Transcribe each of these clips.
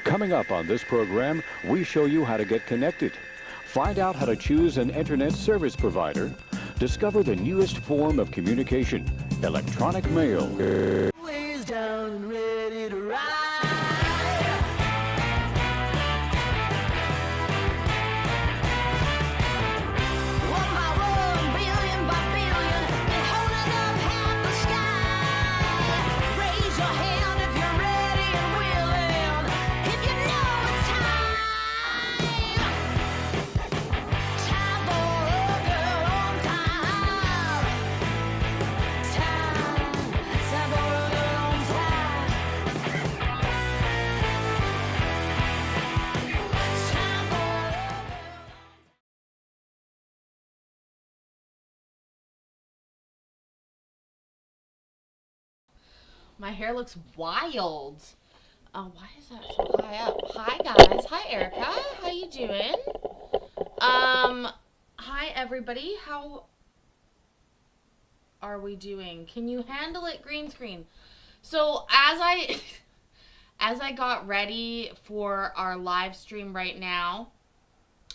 Coming up on this program, we show you how to get connected. Find out how to choose an internet service provider. Discover the newest form of communication, electronic mail. Ways down and ready to ride. One by one, billion by billion, and holding up half the sky. Raise your hand if you're ready and willing. If you know it's time for a girl on time. Time for a girl on time. Time for a girl. My hair looks wild. Why is that so high up? Hi guys. Hi Erica. How you doing? Hi everybody. How are we doing? Can you handle it, green screen? So as I got ready for our live stream right now,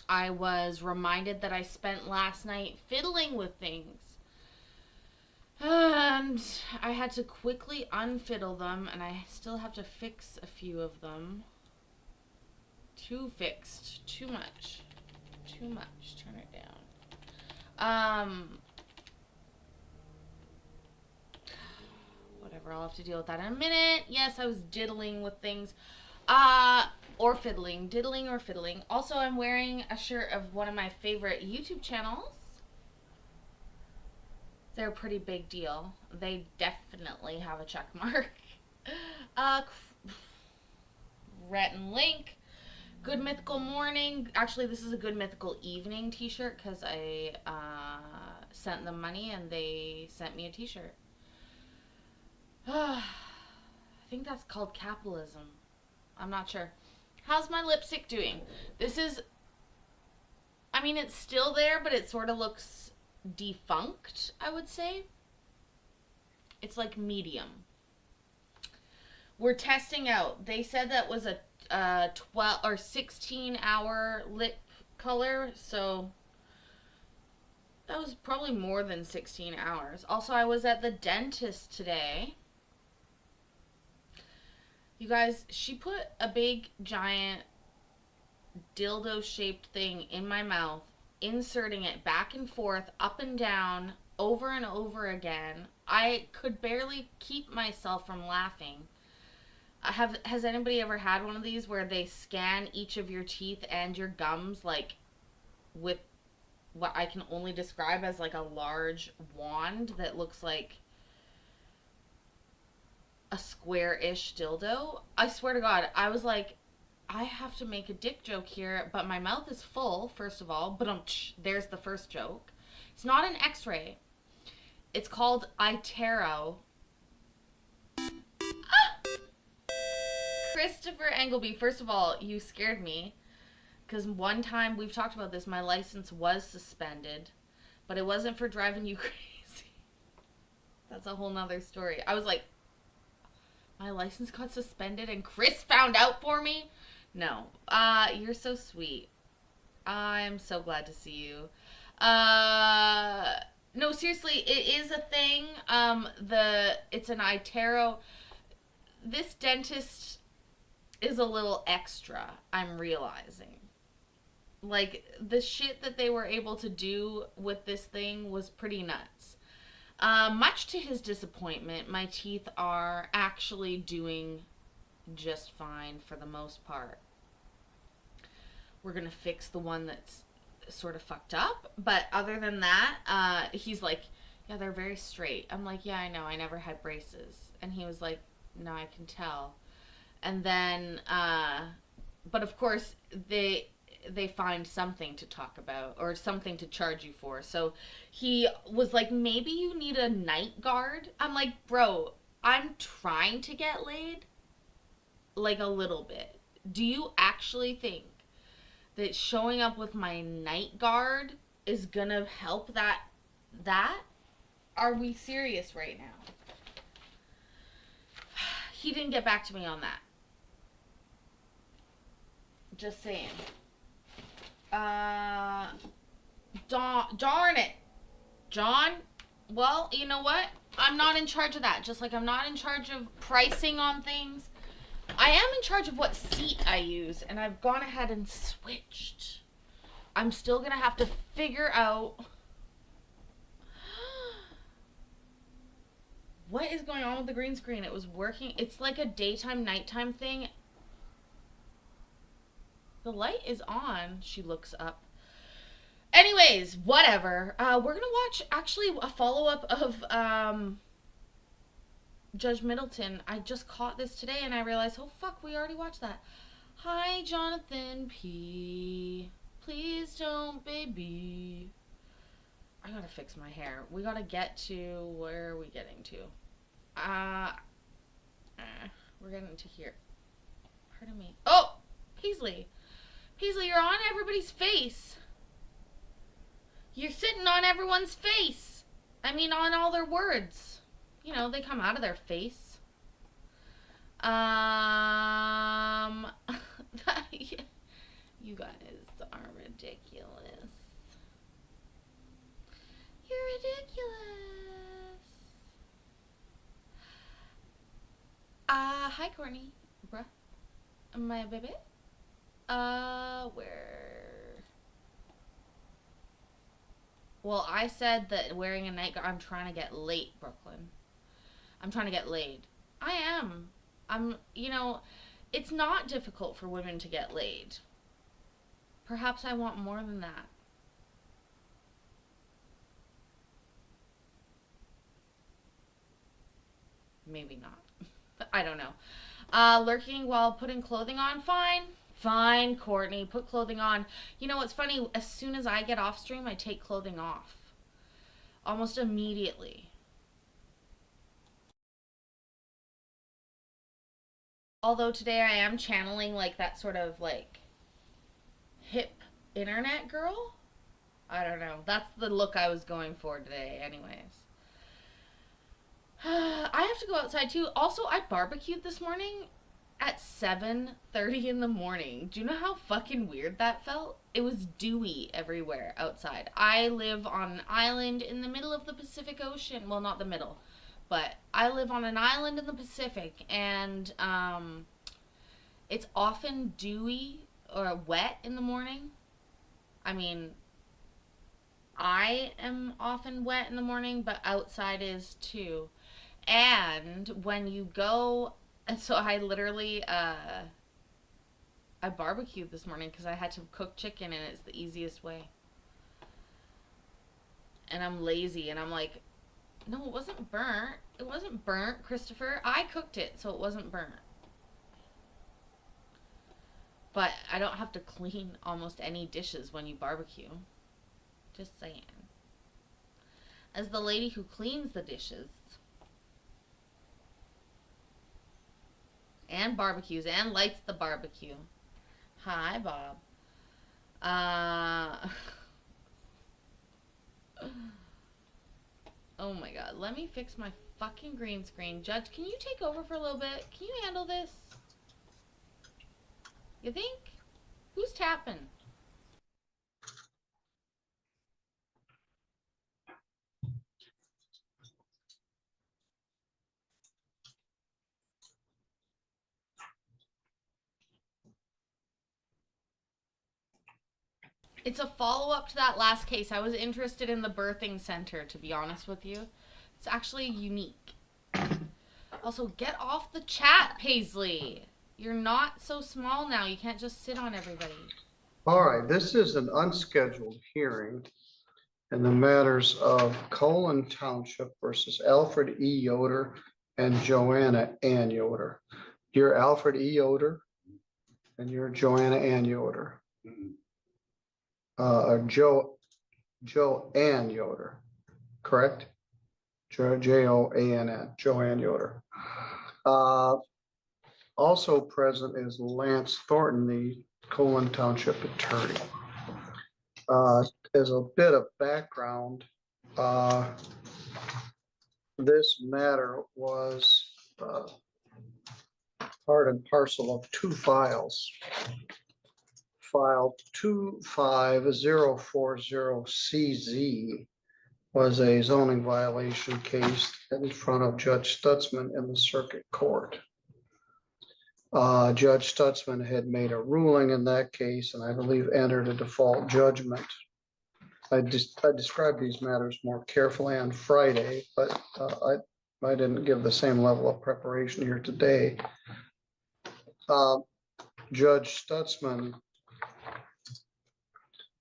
I was reminded that I spent last night fiddling with things. And I had to quickly unfiddle them, and I still have to fix a few of them. Too fixed. Too much. Too much. Turn it down. Whatever, I'll have to deal with that in a minute. Yes, I was diddling with things. Or fiddling. Diddling or fiddling. Also, I'm wearing a shirt of one of my favorite YouTube channels. They're a pretty big deal. They definitely have a check mark. Rhett and Link. Good Mythical Morning. Actually, this is a Good Mythical Evening t-shirt because I sent them money and they sent me a t-shirt. I think that's called capitalism. I'm not sure. How's my lipstick doing? This is, I mean, it's still there, but it sort of looks defunct, I would say. It's like medium. We're testing out. They said that was a 12 or 16 hour lip color, so that was probably more than 16 hours. Also, I was at the dentist today. You guys, she put a big giant dildo shaped thing in my mouth, inserting it back and forth, up and down, over and over again. I could barely keep myself from laughing. Has anybody ever had one of these where they scan each of your teeth and your gums, like, with what I can only describe as like a large wand that looks like a square-ish dildo? I swear to God, I was like, I have to make a dick joke here, but my mouth is full, first of all. But there's the first joke. It's not an x-ray. It's called iTero. Christopher Engelby, first of all, you scared me. Because one time, we've talked about this, my license was suspended. But it wasn't for driving you crazy. That's a whole nother story. I was like, my license got suspended and Chris found out for me? No. You're so sweet. I'm so glad to see you. No, seriously, it is a thing. It's an iTero. This dentist is a little extra, I'm realizing. Like, the shit that they were able to do with this thing was pretty nuts. Much to his disappointment, my teeth are actually doing just fine for the most part. We're gonna fix the one that's sort of fucked up, but other than that, he's like, yeah, they're very straight. I'm like, yeah, I know, I never had braces. And he was like, no, I can tell. And then, but of course, they find something to talk about or something to charge you for. So he was like, maybe you need a night guard. I'm like, bro, I'm trying to get laid, like, a little bit. Do you actually think that showing up with my night guard is gonna help that? Are we serious right now? He didn't get back to me on that. Just saying. Darn it. John, well, you know what? I'm not in charge of that. Just like I'm not in charge of pricing on things. I am in charge of what seat I use, and I've gone ahead and switched. I'm still going to have to figure out what is going on with the green screen. It was working. It's like a daytime, nighttime thing. The light is on. She looks up. Anyways, whatever. We're going to watch actually a follow-up of Judge Middleton. I just caught this today and I realized, oh fuck, we already watched that. Hi, Jonathan P. Please don't, baby. I gotta fix my hair. We gotta get to, where are we getting to? We're getting to here. Pardon me. Oh, Paisley. Paisley, you're on everybody's face. You're sitting on everyone's face. I mean, on all their words. You know, they come out of their face. You guys are ridiculous. You're ridiculous. Hi, Courtney. Bruh. My baby. Where? Well, I said that wearing a nightgown. I'm trying to get late, Brooklyn. I'm trying to get laid. I am. You know, it's not difficult for women to get laid. Perhaps I want more than that. Maybe not. I don't know. Lurking while putting clothing on? Fine. Fine, Courtney. Put clothing on. You know what's funny? As soon as I get off stream, I take clothing off. Almost immediately. Although today I am channeling like that sort of like hip internet girl. I don't know. That's the look I was going for today anyways. I have to go outside too. Also, I barbecued this morning at 7:30 in the morning. Do you know how fucking weird that felt? It was dewy everywhere outside. I live on an island in the middle of the Pacific Ocean. Well, not the middle, but I live on an island in the Pacific, and it's often dewy or wet in the morning. I mean, I am often wet in the morning, but outside is too. And when you go, and so I literally, I barbecued this morning because I had to cook chicken and it's the easiest way. And I'm lazy and I'm like, no, it wasn't burnt. It wasn't burnt, Christopher. I cooked it, so it wasn't burnt. But I don't have to clean almost any dishes when you barbecue. Just saying. As the lady who cleans the dishes and barbecues and lights the barbecue. Hi, Bob. Oh my god. Let me fix my fucking green screen. Judge, can you take over for a little bit? Can you handle this? You think? Who's tapping? It's a follow-up to that last case. I was interested in the birthing center, to be honest with you. It's actually unique. Also, get off the chat, Paisley. You're not so small now. You can't just sit on everybody. All right, this is an unscheduled hearing in the matters of Colin Township versus Alfred E. Yoder and Joanna Ann Yoder. You're Alfred E. Yoder and you're Joanna Ann Yoder. Joanne Yoder, correct? Joann, Joanne Yoder. Also present is Lance Thornton, the Colin Township attorney. As a bit of background, this matter was part and parcel of two files. file 25040CZ was a zoning violation case in front of Judge Stutzman in the circuit court. Judge Stutzman had made a ruling in that case and I believe entered a default judgment. I described these matters more carefully on Friday, but I didn't give the same level of preparation here today. Judge Stutzman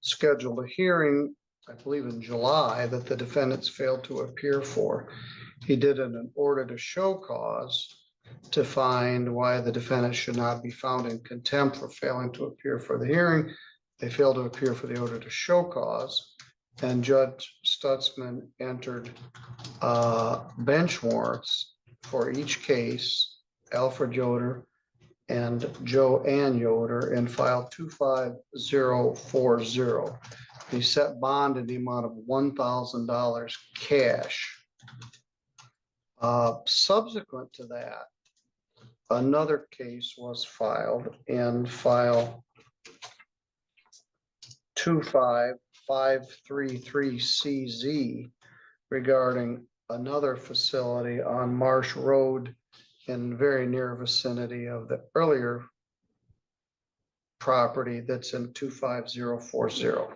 scheduled a hearing, I believe in July, that the defendants failed to appear for. He did it in order to show cause to find why the defendants should not be found in contempt for failing to appear for the hearing. They failed to appear for the order to show cause, and Judge Stutzman entered bench warrants for each case, Alfred Yoder and Joanne Yoder, in file 25040. He set bond in the amount of $1,000 cash. Subsequent to that, another case was filed in file 25533CZ regarding another facility on Marsh Road in very near vicinity of the earlier property that's in 25040.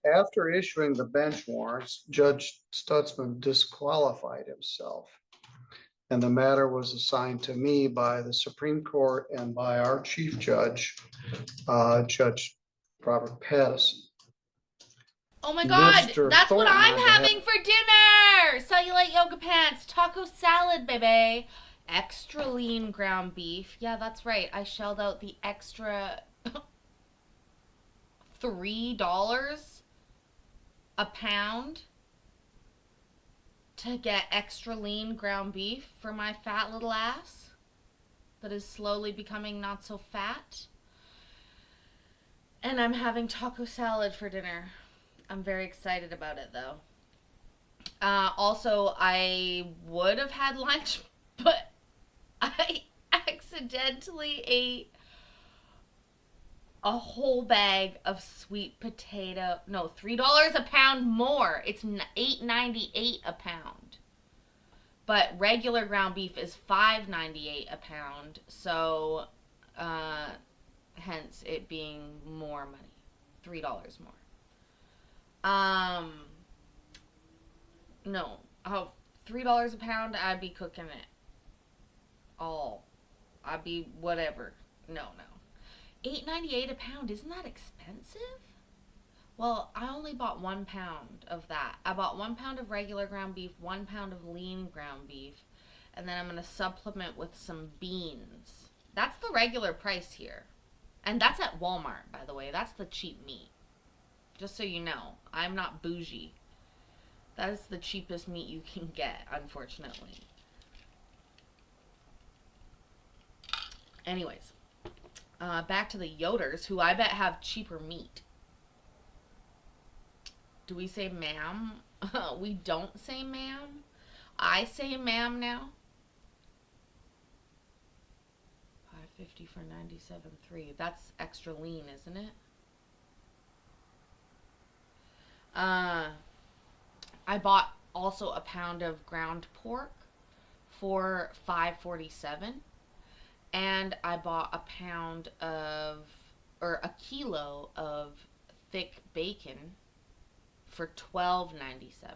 After issuing the bench warrants, Judge Stutzman disqualified himself, and the matter was assigned to me by the Supreme Court and by our chief judge, Judge Robert Pattison. Oh my God, Mr. that's what Thornton I'm on behalf- having for dinner! Cellulite yoga pants, taco salad, baby. Extra lean ground beef. Yeah, that's right. I shelled out the extra $3 a pound to get extra lean ground beef for my fat little ass that is slowly becoming not so fat. And I'm having taco salad for dinner. I'm very excited about it, though. Also, I would have had lunch, but I accidentally ate a whole bag of sweet potato. No, $3 a pound more. It's $8.98 a pound. But regular ground beef is $5.98 a pound. So, hence it being more money. $3 more. No. Oh, $3 a pound, I'd be cooking it all. I'd be whatever. No. $8.98 a pound, isn't that expensive? Well, I only bought 1 pound of that. I bought 1 pound of regular ground beef, 1 pound of lean ground beef, and then I'm going to supplement with some beans. That's the regular price here. And that's at Walmart, by the way. That's the cheap meat. Just so you know, I'm not bougie. That is the cheapest meat you can get, unfortunately. Anyways, back to the Yoders, who I bet have cheaper meat. Do we say ma'am? We don't say ma'am. I say ma'am now. $5.50 for 97.3. That's extra lean, isn't it? I bought also a pound of ground pork for $5.47, and I bought a kilo of thick bacon for $12.97.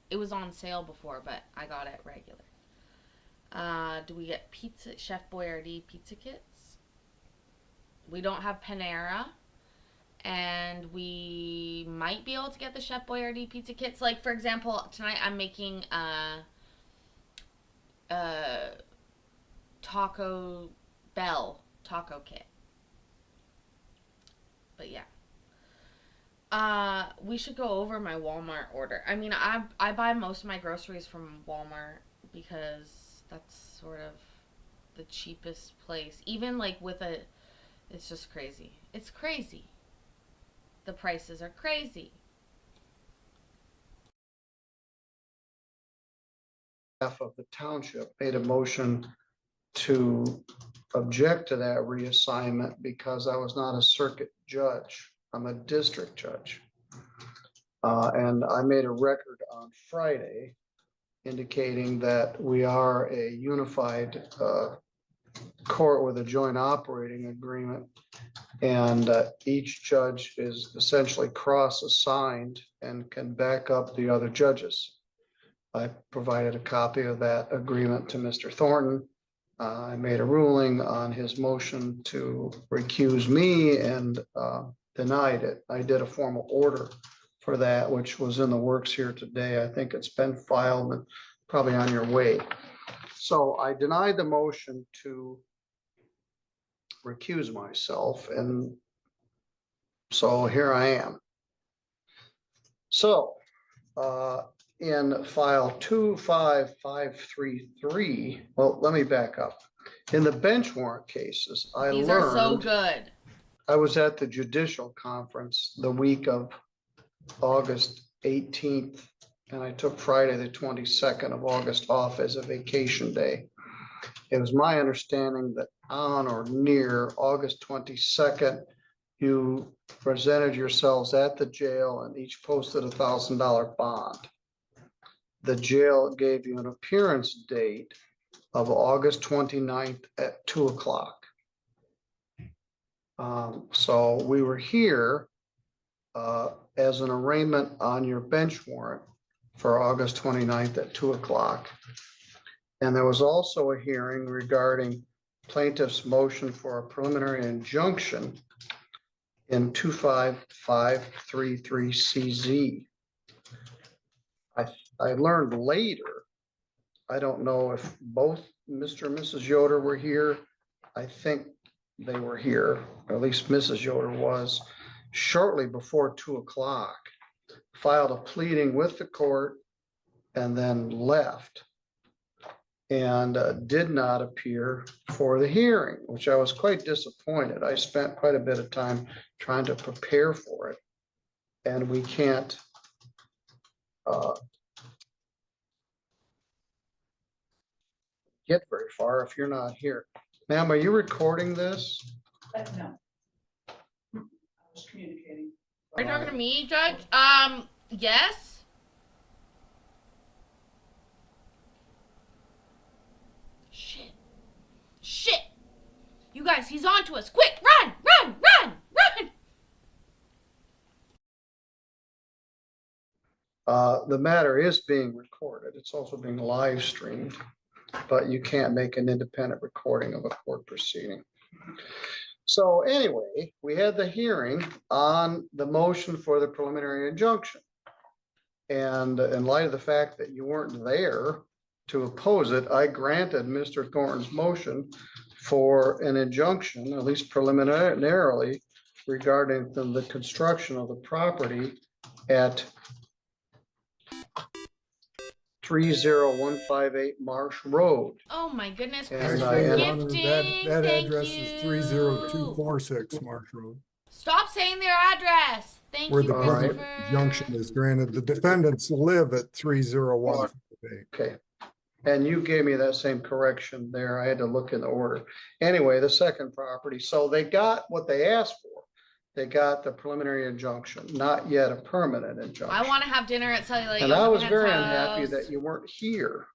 It was on sale before, but I got it regular. Do we get pizza, Chef Boyardee pizza kits? We don't have Panera. And we might be able to get the Chef Boyardee pizza kits. Like, for example, tonight I'm making Taco Bell taco kit. But yeah. We should go over my Walmart order. I mean, I buy most of my groceries from Walmart because that's sort of the cheapest place. Even like it's just crazy. It's crazy. The prices are crazy. Half of the township made a motion to object to that reassignment because I was not a circuit judge. I'm a district judge. And I made a record on Friday indicating that we are a unified court with a joint operating agreement. And each judge is essentially cross-assigned and can back up the other judges. I provided a copy of that agreement to Mr. Thornton. I made a ruling on his motion to recuse me and denied it. I did a formal order for that, which was in the works here today. I think it's been filed and probably on your way. So I denied the motion to recuse myself, and so here I am. So in file 25533, well, let me back up. In the bench warrant cases, These are so good. I was at the judicial conference the week of August 18th, and I took Friday the 22nd of August off as a vacation day. It was my understanding that on or near August 22nd, you presented yourselves at the jail and each posted a $1,000 bond. The jail gave you an appearance date of August 29th at 2 o'clock. So we were here as an arraignment on your bench warrant for August 29th at 2 o'clock. And there was also a hearing regarding plaintiff's motion for a preliminary injunction in 25533CZ. I learned later, I don't know if both Mr. and Mrs. Yoder were here. I think they were here, or at least Mrs. Yoder was, shortly before 2 o'clock, filed a pleading with the court and then left and did not appear for the hearing, which I was quite disappointed. I spent quite a bit of time trying to prepare for it, and we can't get very far if you're not here. Ma'am, are you recording this? No. I was communicating. Are you talking to me, Judge? Yes. Shit. You guys, he's on to us. Quick, run. The matter is being recorded. It's also being live streamed, but you can't make an independent recording of a court proceeding. So anyway, we had the hearing on the motion for the preliminary injunction. And in light of the fact that you weren't there to oppose it, I granted Mr. Thornton's motion for an injunction, at least preliminarily, regarding the construction of the property at 30158 Marsh Road. Oh my goodness, And Christopher I- Gifting. That Thank address you. is 30246 Marsh Road, Stop saying their address. Thank where you, the Alright. present Christopher. junction is granted. The defendants live at 30158. Okay. And you gave me that same correction there. I had to look in the order. Anyway, the second property. So they got what they asked for. They got the preliminary injunction, not yet a permanent injunction. I want to have dinner at Cellular. And I was very unhappy that you weren't here.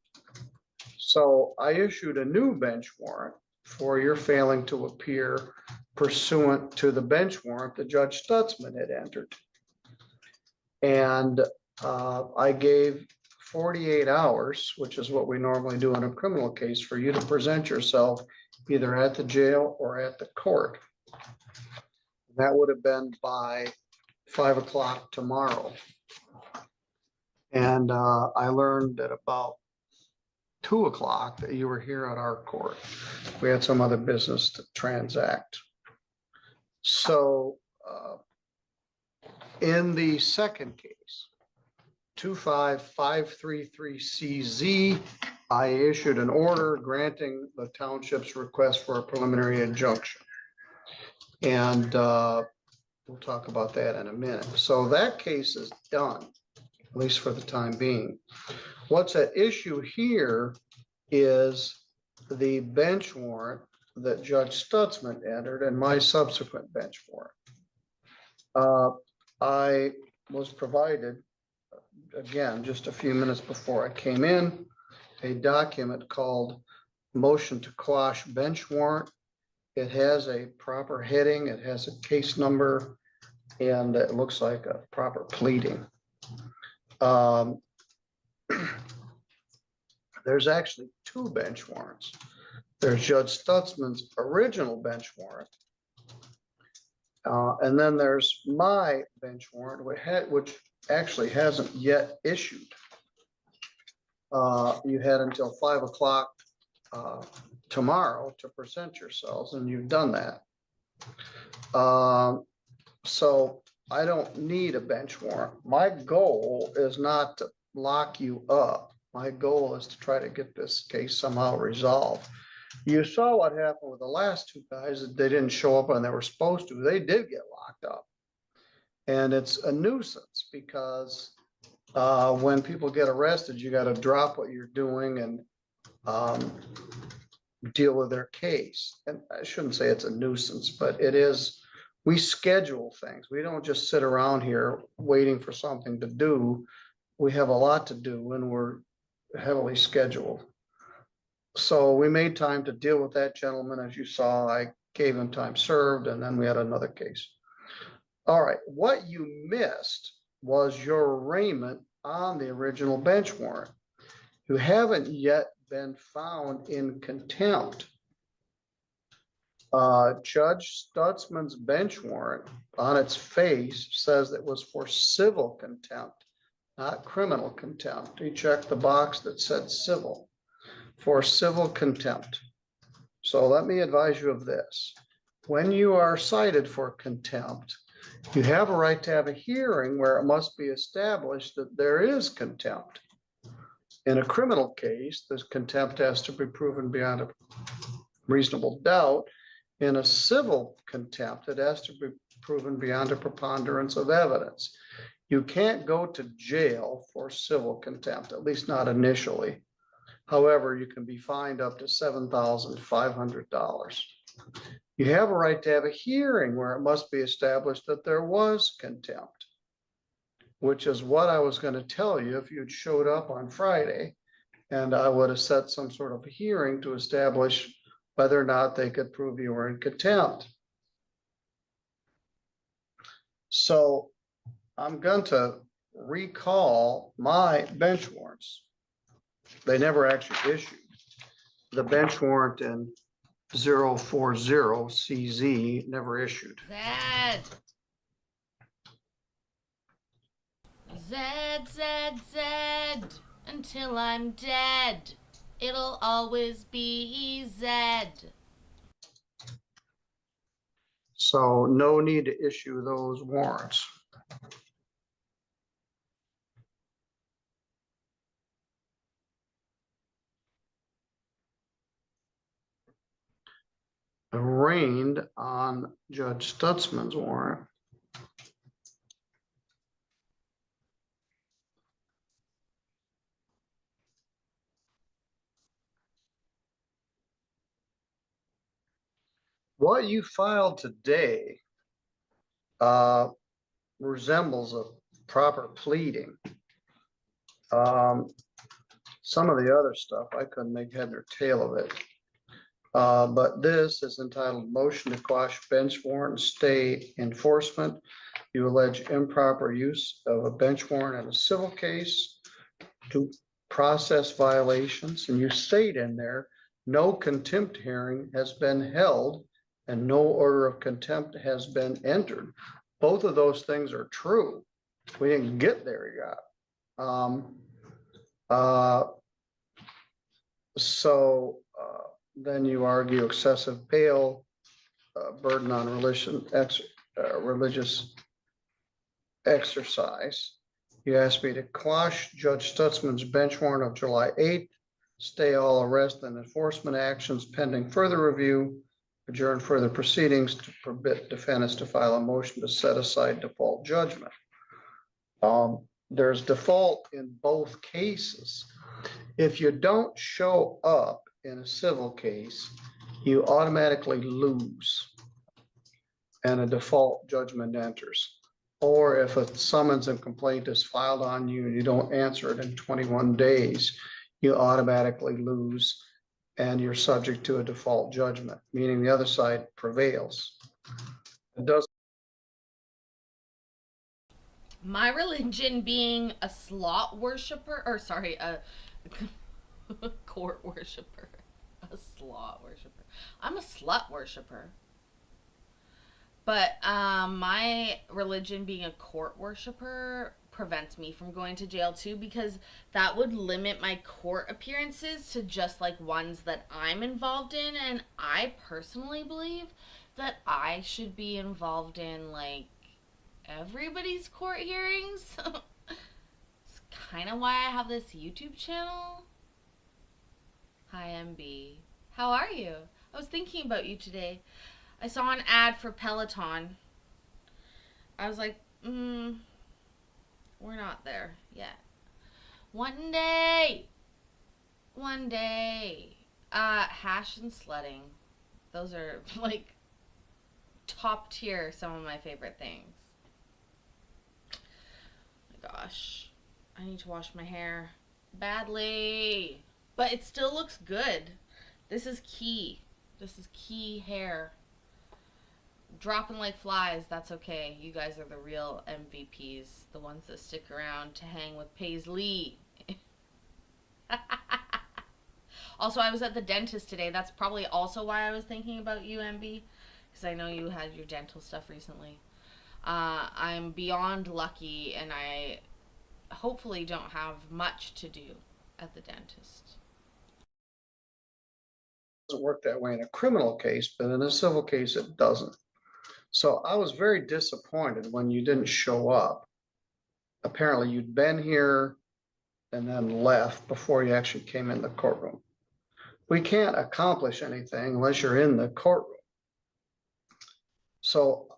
So I issued a new bench warrant for your failing to appear pursuant to the bench warrant that Judge Stutzman had entered. And I gave 48 hours, which is what we normally do in a criminal case, for you to present yourself either at the jail or at the court. That would have been by 5 o'clock tomorrow. And I learned at about 2 o'clock that you were here at our court. We had some other business to transact. So in the second case, 25533CZ, I issued an order granting the township's request for a preliminary injunction. And we'll talk about that in a minute. So that case is done, at least for the time being. What's at issue here is the bench warrant that Judge Stutzman entered and my subsequent bench warrant. I was provided, again, just a few minutes before I came in, a document called Motion to Quash Bench Warrant. It has a proper heading, it has a case number, and it looks like a proper pleading. There's actually two bench warrants. There's Judge Stutzman's original bench warrant. And then there's my bench warrant, which actually hasn't yet issued. You had until 5 o'clock tomorrow to present yourselves, and you've done that. So I don't need a bench warrant. My goal is not to lock you up. My goal is to try to get this case somehow resolved. You saw what happened with the last two guys that they didn't show up when they were supposed to. They did get locked up. And it's a nuisance because when people get arrested, you got to drop what you're doing and deal with their case. And I shouldn't say it's a nuisance, but it is. We schedule things. We don't just sit around here waiting for something to do. We have a lot to do and we're heavily scheduled. So we made time to deal with that gentleman. As you saw, I gave him time served, and then we had another case. All right, what you missed was your arraignment on the original bench warrant. You haven't yet been found in contempt. Judge Stutzman's bench warrant on its face says it was for civil contempt, not criminal contempt. He checked the box that said civil, for civil contempt. So let me advise you of this. When you are cited for contempt, you have a right to have a hearing where it must be established that there is contempt. In a criminal case, this contempt has to be proven beyond a reasonable doubt. In a civil contempt, it has to be proven beyond a preponderance of evidence. You can't go to jail for civil contempt, at least not initially. However, you can be fined up to $7,500. You have a right to have a hearing where it must be established that there was contempt, which is what I was going to tell you if you'd showed up on Friday, and I would have set some sort of hearing to establish whether or not they could prove you were in contempt. So I'm going to recall my bench warrants. They never actually issued. The bench warrant in 040CZ never issued. Z, until I'm dead. It'll always be Z. So no need to issue those warrants. Arraigned on Judge Stutzman's warrant. What you filed today resembles a proper pleading. Some of the other stuff, I couldn't make head or tail of it. But this is entitled Motion to Quash Bench Warrant and Stay Enforcement. You allege improper use of a bench warrant in a civil case to process violations. And you state in there, no contempt hearing has been held and no order of contempt has been entered. Both of those things are true. We didn't get there yet. Then you argue excessive bail, burden on religious exercise. You asked me to quash Judge Stutzman's bench warrant of July 8th, stay all arrest and enforcement actions pending further review, adjourn further proceedings to permit defendants to file a motion to set aside default judgment. There's default in both cases. If you don't show up in a civil case, you automatically lose and a default judgment enters. Or if a summons and complaint is filed on you and you don't answer it in 21 days, you automatically lose and you're subject to a default judgment, meaning the other side prevails. It does. My religion being a slot worshiper, or sorry, a court worshiper, a slot worshiper. I'm a slut worshiper. But my religion being a court worshiper prevents me from going to jail too, because that would limit my court appearances to just like ones that I'm involved in. And I personally believe that I should be involved in like everybody's court hearings. It's kind of why I have this YouTube channel. Hi, MB. How are you? I was thinking about you today. I saw an ad for Peloton. I was like, we're not there yet. One day. Hash and sledding. Those are like top tier, some of my favorite things. Oh my gosh. I need to wash my hair badly. But it still looks good. This is key. This is key hair. Dropping like flies, that's okay. You guys are the real MVPs, the ones that stick around to hang with Paisley. Also, I was at the dentist today. That's probably also why I was thinking about you, MB, because I know you had your dental stuff recently. I'm beyond lucky, and I hopefully don't have much to do at the dentist. It doesn't work that way in a criminal case, but in a civil case, it doesn't. So I was very disappointed when you didn't show up. Apparently you'd been here and then left before you actually came in the courtroom. We can't accomplish anything unless you're in the courtroom. So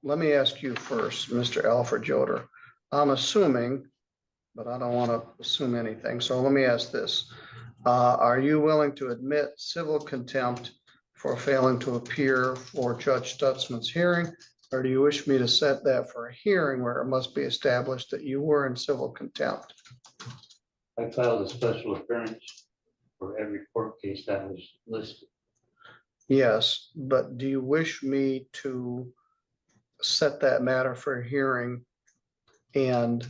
let me ask you first, Mr. Alfred Yoder. I'm assuming, but I don't want to assume anything. So let me ask this. Are you willing to admit civil contempt for failing to appear for Judge Stutzman's hearing, or do you wish me to set that for a hearing where it must be established that you were in civil contempt? I filed a special appearance for every court case that was listed. Yes, but do you wish me to set that matter for a hearing and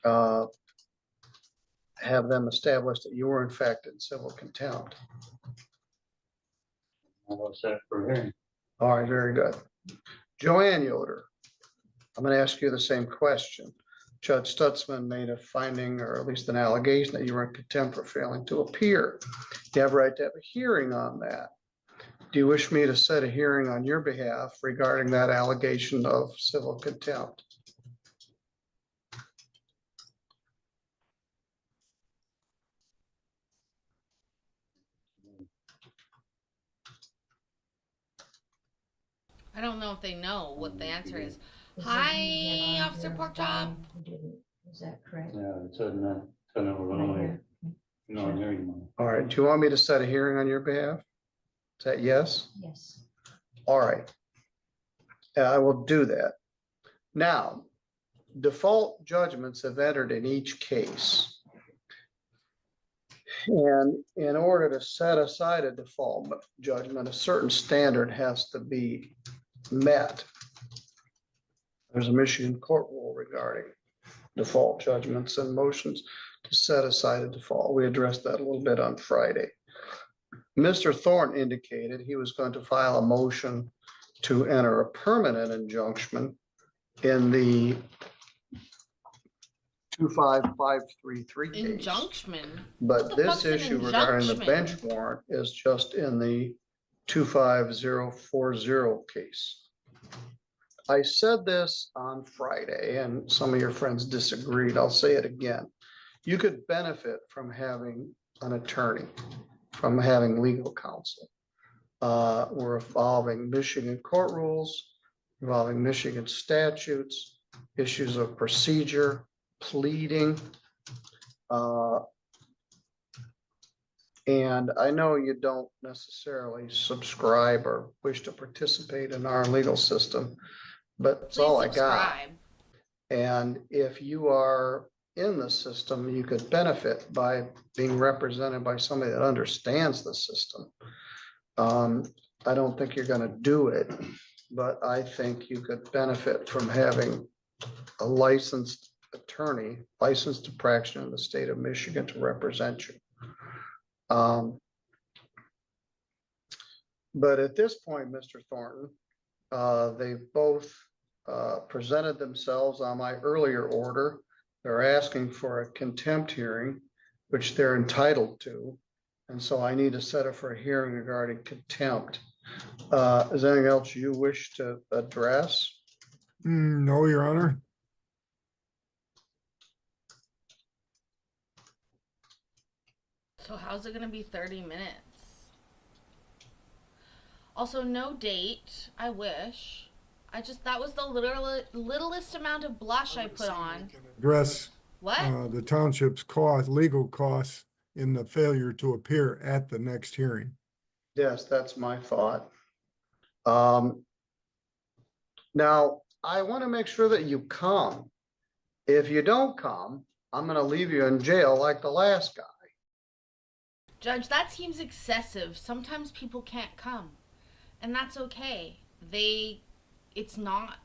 have them establish that you were in fact in civil contempt? I'll set it for a hearing. All right, very good. Joanne Yoder, I'm going to ask you the same question. Judge Stutzman made a finding, or at least an allegation, that you were in contempt for failing to appear. You have a right to have a hearing on that. Do you wish me to set a hearing on your behalf regarding that allegation of civil contempt? I don't know if they know what the answer is. Hi, Officer Porkchop. Is that correct? Yeah, it's a no hearing. All right, do you want me to set a hearing on your behalf? Is that yes? Yes. All right. I will do that. Now, default judgments have entered in each case. And in order to set aside a default judgment, a certain standard has to be met. There's a Michigan court rule regarding default judgments and motions to set aside a default. We addressed that a little bit on Friday. Mr. Thorne indicated he was going to file a motion to enter a permanent injunction in the 25533 case. Injunction? But this issue regarding the injunction? bench warrant is just in the 25040 case. I said this on Friday and some of your friends disagreed. I'll say it again. You could benefit from having an attorney, from having legal counsel. We're involving Michigan court rules, involving Michigan statutes, issues of procedure, pleading. And I know you don't necessarily subscribe or wish to participate in our legal system, but that's Please all I got. subscribe. And if you are in the system, you could benefit by being represented by somebody that understands the system. I don't think you're going to do it, but I think you could benefit from having a licensed attorney, licensed to practice in the state of Michigan to represent you. But at this point, Mr. Thornton, they've both presented themselves on my earlier order. They're asking for a contempt hearing, which they're entitled to. And so I need to set it for a hearing regarding contempt. Is there anything else you wish to address? No, Your Honor. So how's it gonna be 30 minutes? Also, no date. I wish. That was the littlest amount of blush I put on. Address What? the township's legal costs in the failure to appear at the next hearing. Yes, that's my thought. Now, I want to make sure that you come. If you don't come, I'm going to leave you in jail like the last guy. Judge, that seems excessive. Sometimes people can't come. And that's okay. It's not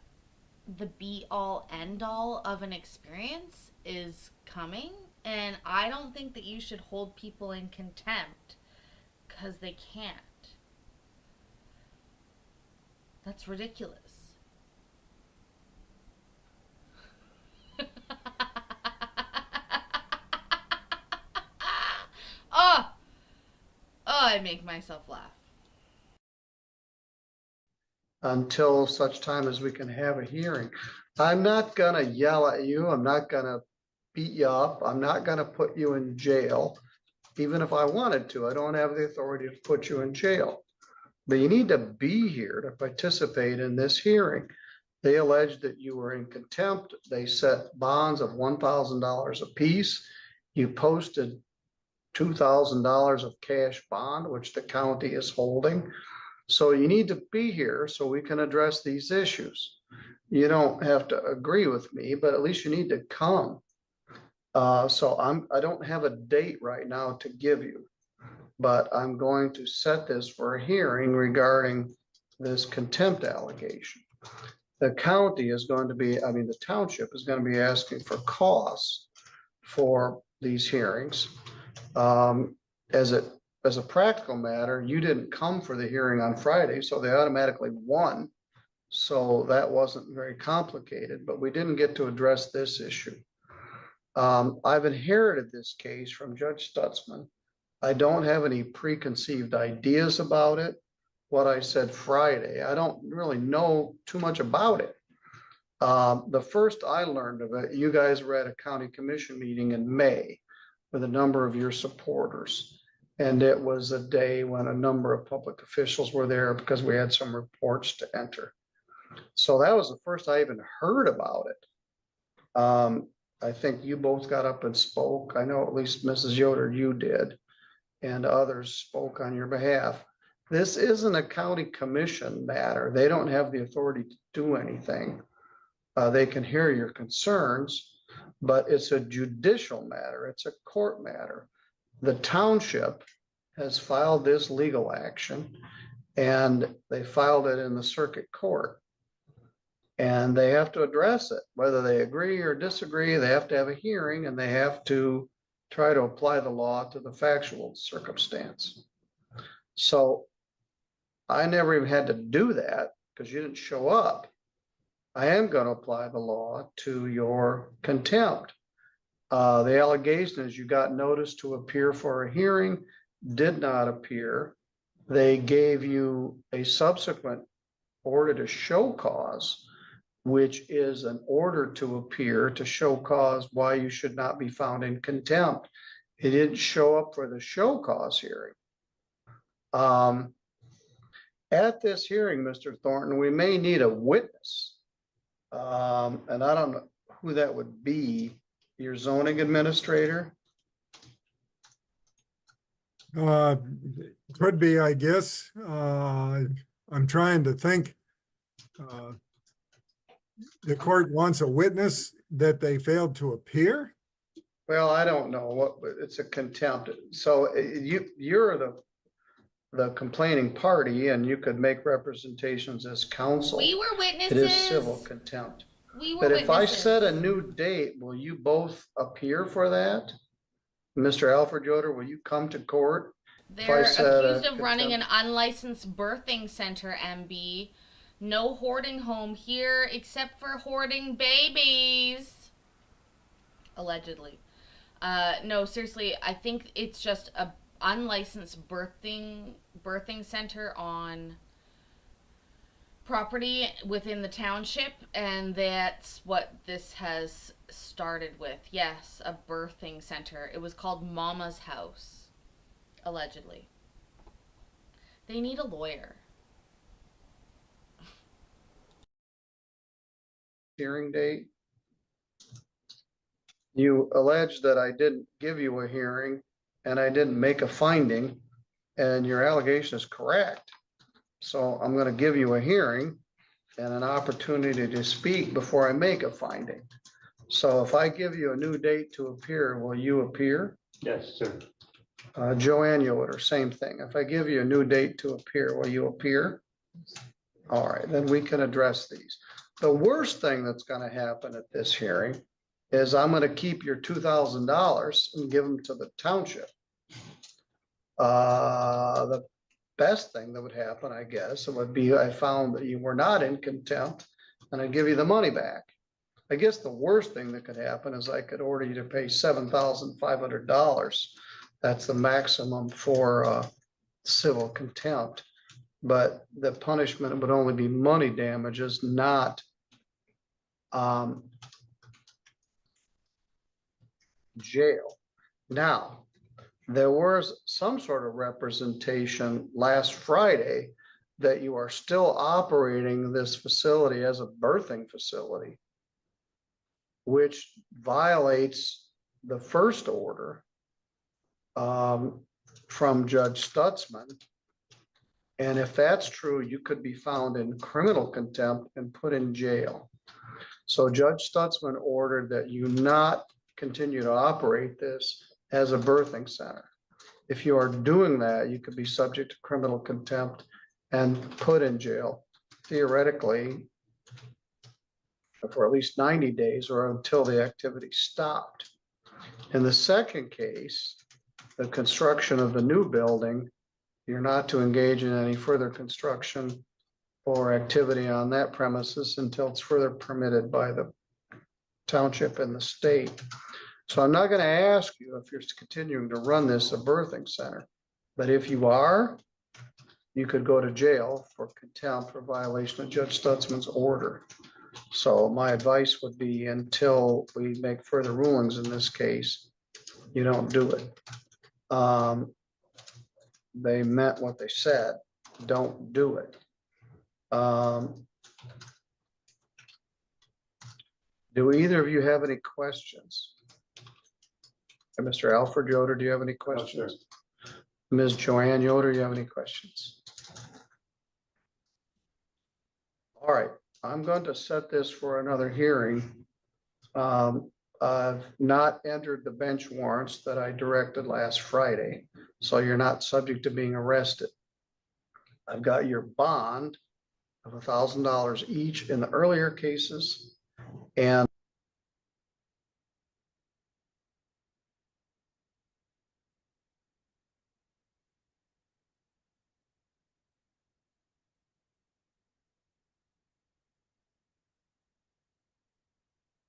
the be all end all of an experience is coming. And I don't think that you should hold people in contempt because they can't. That's ridiculous. Oh, I make myself laugh. Until such time as we can have a hearing. I'm not gonna yell at you. I'm not gonna beat you up. I'm not gonna put you in jail. Even if I wanted to, I don't have the authority to put you in jail. But you need to be here to participate in this hearing. They alleged that you were in contempt. They set bonds of $1,000 apiece. You posted $2,000 of cash bond, which the county is holding. So you need to be here so we can address these issues. You don't have to agree with me, but at least you need to come. So I don't have a date right now to give you, but I'm going to set this for a hearing regarding this contempt allegation. The county is going to be, the township is going to be asking for costs for these hearings. As a practical matter, you didn't come for the hearing on Friday, so they automatically won. So that wasn't very complicated, but we didn't get to address this issue. I've inherited this case from Judge Stutzman. I don't have any preconceived ideas about it. What I said Friday, I don't really know too much about it. The first I learned of it, you guys were at a county commission meeting in May with a number of your supporters. And it was a day when a number of public officials were there because we had some reports to enter. So that was the first I even heard about it. I think you both got up and spoke. I know at least Mrs. Yoder, you did, and others spoke on your behalf. This isn't a county commission matter. They don't have the authority to do anything. They can hear your concerns, but it's a judicial matter. It's a court matter. The township has filed this legal action and they filed it in the circuit court. And they have to address it, whether they agree or disagree. They have to have a hearing and they have to try to apply the law to the factual circumstance. So I never even had to do that because you didn't show up. I am going to apply the law to your contempt. The allegation is you got notice to appear for a hearing, did not appear. They gave you a subsequent order to show cause, which is an order to appear to show cause why you should not be found in contempt. He didn't show up for the show cause hearing. At this hearing, Mr. Thornton, we may need a witness. And I don't know who that would be. Your zoning administrator? Uh, Could be, I guess. I'm trying to think. Uh, The court wants a witness that they failed to appear? Well, I don't know what, but it's a contempt. So you're the complaining party and you could make representations as counsel. We were It is civil witnesses. contempt. We were But if I witnesses. set a new date, will you both appear for that? Mr. Alfred Yoder, will you come to court? They're said, accused of running an contempt- unlicensed birthing center, MB. No hoarding home here except for hoarding babies. Allegedly. No, seriously, I think it's just a unlicensed birthing center on property within the township, and that's what this has started with. Yes, a birthing center. It was called Mama's House, allegedly. They need a lawyer. Hearing date. You allege that I didn't give you a hearing and I didn't make a finding, and your allegation is correct. So I'm going to give you a hearing and an opportunity to speak before I make a finding. So if I give you a new date to appear, will you appear? Yes, sir. Joanne Yoder, same thing. If I give you a new date to appear, will you appear? All right, then we can address these. The worst thing that's going to happen at this hearing is I'm going to keep your $2,000 and give them to the township. The best thing that would happen, I guess, it would be I found that you were not in contempt and I give you the money back. I guess the worst thing that could happen is I could order you to pay $7,500. That's the maximum for civil contempt. But the punishment would only be money damages, not jail. Now, there was some sort of representation last Friday that you are still operating this facility as a birthing facility, which violates the first order from Judge Stutzman. And if that's true, you could be found in criminal contempt and put in jail. So Judge Stutzman ordered that you not continue to operate this as a birthing center. If you are doing that, you could be subject to criminal contempt and put in jail, theoretically, for at least 90 days or until the activity stopped. In the second case, the construction of the new building, you're not to engage in any further construction or activity on that premises until it's further permitted by the township and the state. So I'm not going to ask you if you're continuing to run this a birthing center, but if you are, you could go to jail for contempt for violation of Judge Stutzman's order. So my advice would be, until we make further rulings in this case, you don't do it. They meant what they said. Don't do it. Do either of you have any questions? And Mr. Alfred Yoder, do you have any questions? Ms. Joanne Yoder, do you have any questions? All right, I'm going to set this for another hearing. I've not entered the bench warrants that I directed last Friday, so you're not subject to being arrested. I've got your bond of $1,000 each in the earlier cases, and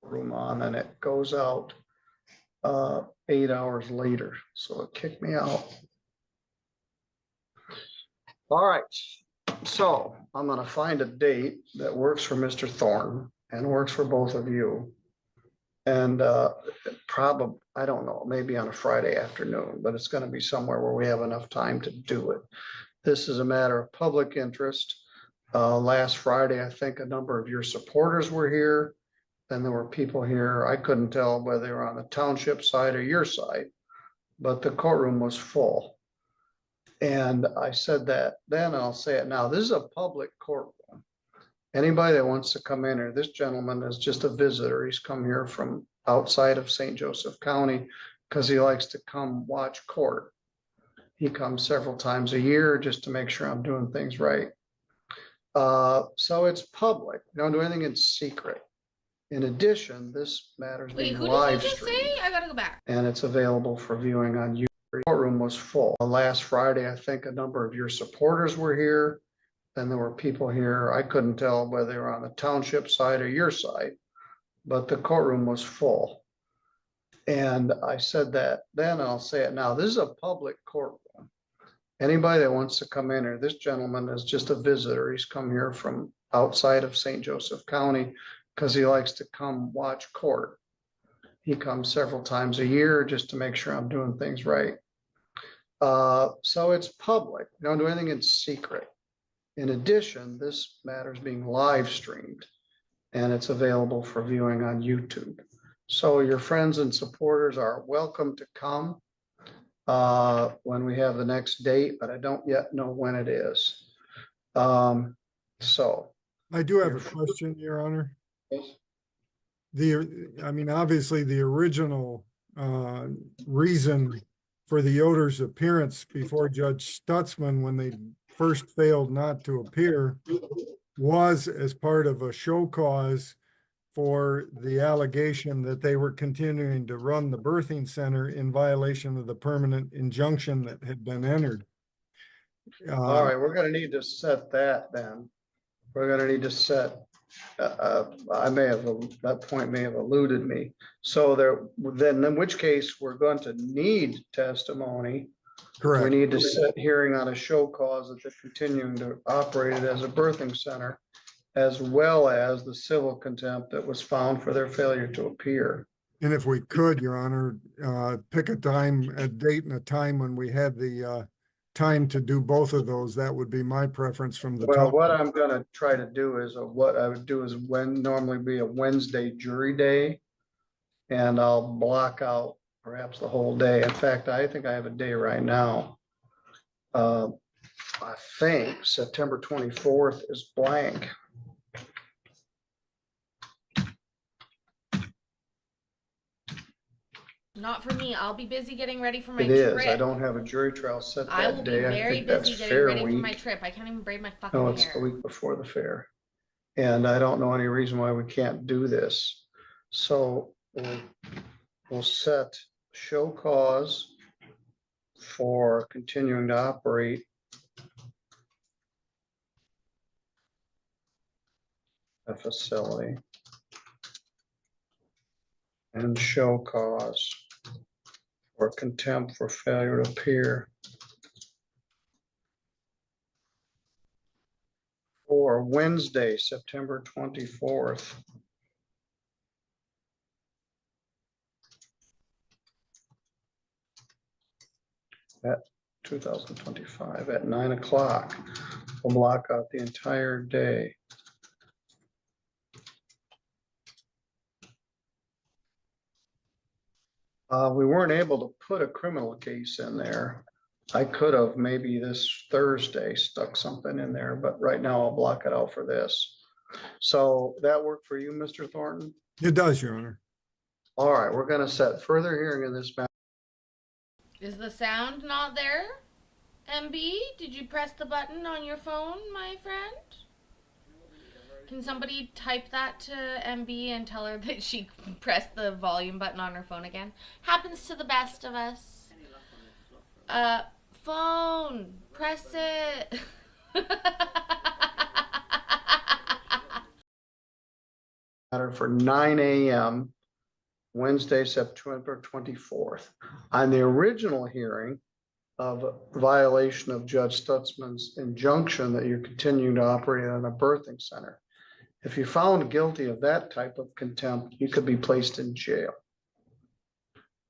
room on, and it goes out 8 hours later, so it kicked me out. All right, so I'm going to find a date that works for Mr. Thornton and works for both of you. And probably, I don't know, maybe on a Friday afternoon, but it's going to be somewhere where we have enough time to do it. This is a matter of public interest. Last Friday, I think a number of your supporters were here. Then there were people here. I couldn't tell whether they were on the township side or your side, but the courtroom was full. And I said that then, and I'll say it now. This is a public courtroom. Anybody that wants to come in here, this gentleman is just a visitor. He's come here from outside of St. Joseph County because he likes to come watch court. He comes several times a year just to make sure I'm doing things right. So it's public. We don't do anything in secret. In addition, this matter is Wait, being who did live you just streamed, say? I gotta go back. and it's available for viewing on YouTube. The courtroom was full. Last Friday, I think a number of your supporters were here. Then there were people here. I couldn't tell whether they were on the township side or your side, but the courtroom was full. And I said that then, and I'll say it now. This is a public courtroom. Anybody that wants to come in here, this gentleman is just a visitor. He's come here from outside of St. Joseph County because he likes to come watch court. He comes several times a year just to make sure I'm doing things right. So it's public. We don't do anything in secret. In addition, this matter is being live streamed, and it's available for viewing on YouTube. So your friends and supporters are welcome to come when we have the next date, but I don't yet know when it is. So. I do have a question, Your Honor. Obviously the original reason for the Yoder's appearance before Judge Stutzman when they first failed not to appear was as part of a show cause for the allegation that they were continuing to run the birthing center in violation of the permanent injunction that had been entered. All right, we're gonna need to set that then. We're gonna need to set, that point may have eluded me. So then in which case we're going to need testimony. Correct. We need to set hearing on a show cause that they're continuing to operate it as a birthing center, as well as the civil contempt that was found for their failure to appear. And if we could, Your Honor, pick a date and a time when we had the time to do both of those, that would be my preference from the Well, top. what I'm gonna try to do is, what I would do is normally be a Wednesday jury day. And I'll block out perhaps the whole day. In fact, I think I have a day right now. I think September 24th is blank. Not for me. I'll be busy getting ready for my It is. trip. I don't have a jury trial set I will that be day. I very think that's busy getting fair ready for my week. trip. I can't even braid my fucking No, it's hair. the week before the fair. And I don't know any reason why we can't do this. So we'll set show cause for continuing to operate a facility. And show cause for contempt for failure to appear for Wednesday, September 24th. At 2025 at 9 o'clock. We'll block out the entire day. We weren't able to put a criminal case in there. I could have maybe this Thursday stuck something in there, but right now I'll block it out for this. So that work for you, Mr. Thornton? It does, Your Honor. All right, we're going to set further hearing in this matter. Is the sound not there? MB, did you press the button on your phone, my friend? Can somebody type that to MB and tell her that she pressed the volume button on her phone again? Happens to the best of us. Phone, press it. For 9 a.m. Wednesday, September 24th. On the original hearing of violation of Judge Stutzman's injunction that you're continuing to operate on a birthing center. If you're found guilty of that type of contempt, you could be placed in jail.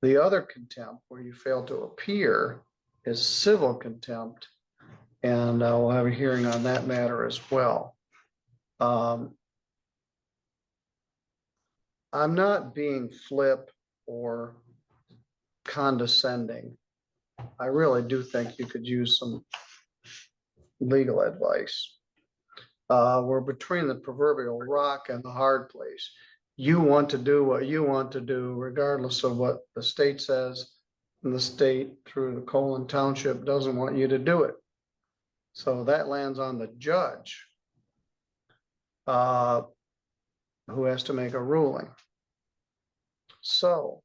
The other contempt where you fail to appear is civil contempt, and we'll have a hearing on that matter as well. I'm not being flip or condescending. I really do think you could use some legal advice. We're between the proverbial rock and the hard place. You want to do what you want to do regardless of what the state says, and the state through the Colon Township doesn't want you to do it. So that lands on the judge, who has to make a ruling. So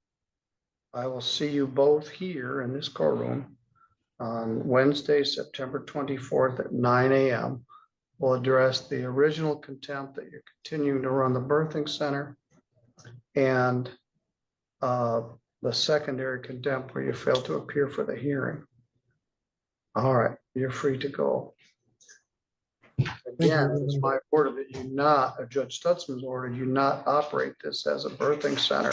I will see you both here in this courtroom on Wednesday, September 24th at 9 a.m. We'll address the original contempt that you're continuing to run the birthing center, and the secondary contempt where you failed to appear for the hearing. All right, you're free to go. Again, it's my order that you not, Judge Stutzman's order, you not operate this as a birthing center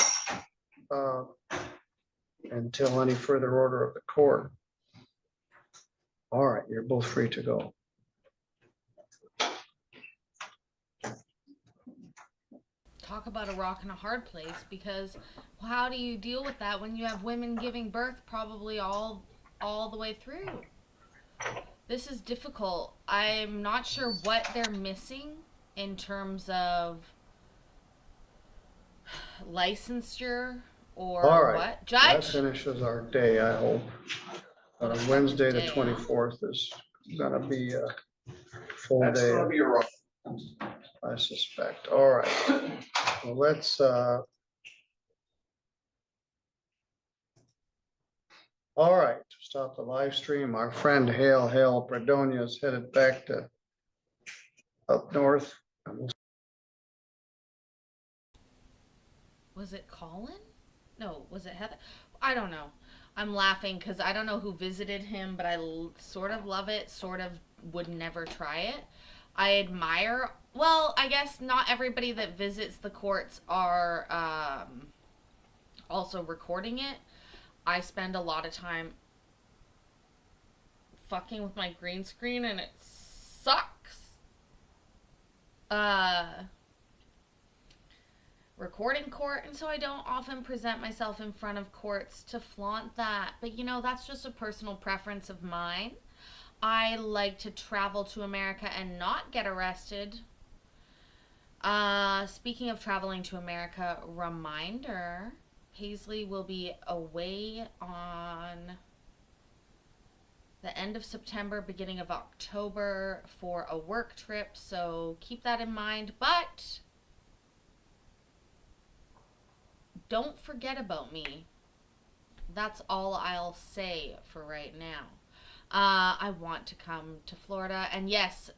until any further order of the court. All right, you're both free to go. Talk about a rock and a hard place, because how do you deal with that when you have women giving birth probably all the way through? This is difficult. I'm not sure what they're missing in terms of licensure or All right, what. that Judge? finishes our day, I hope. Wednesday, the Day. 24th is gonna be a full That's day, gonna be a rough. I suspect. All right, well, let's, all right, to stop the live stream, our friend Hale Predonia is headed back to up north. Was it Colin? No, was it Heather? I don't know. I'm laughing because I don't know who visited him, but I sort of love it, sort of would never try it. I admire, well, I guess not everybody that visits the courts are also recording it. I spend a lot of time fucking with my green screen and it sucks. Recording court, and so I don't often present myself in front of courts to flaunt that. But you know, that's just a personal preference of mine. I like to travel to America and not get arrested. Speaking of traveling to America, reminder, Paisley will be away on the end of September, beginning of October for a work trip, so keep that in mind. But don't forget about me. That's all I'll say for right now. I want to come to Florida. And yes,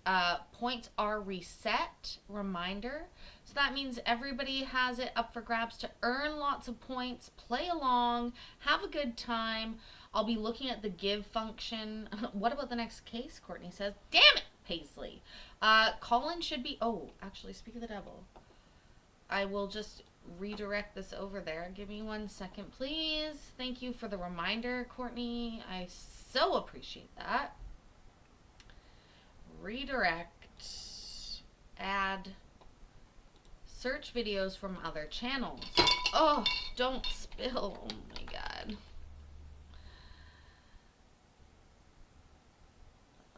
points are reset. Reminder. So that means everybody has it up for grabs to earn lots of points, play along, have a good time. I'll be looking at the give function. What about the next case? Courtney says. Damn it, Paisley. Colin should be... Oh, actually, speak of the devil. I will just redirect this over there. Give me 1 second, please. Thank you for the reminder, Courtney. I so appreciate that. Redirect. Add. Search videos from other channels. Oh, don't spill. Oh my god.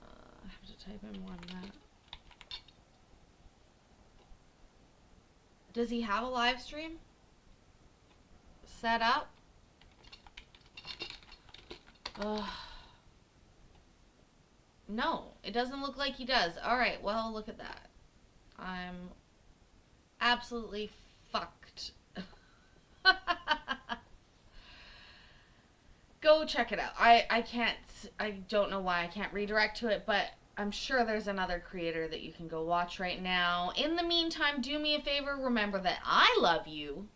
I have to type in one that. Does he have a live stream set up? No, it doesn't look like he does. All right, well, look at that. I'm absolutely fucked. Go check it out. I don't know why I can't redirect to it, but I'm sure there's another creator that you can go watch right now. In the meantime, do me a favor. Remember that I love you.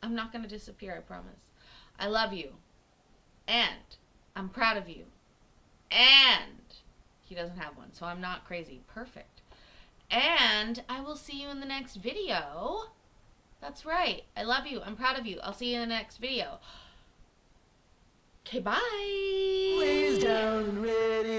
I'm not going to disappear, I promise. I love you. And I'm proud of you. And he doesn't have one, so I'm not crazy. Perfect. And I will see you in the next video. That's right. I love you. I'm proud of you. I'll see you in the next video. Okay, bye. Ways down ready.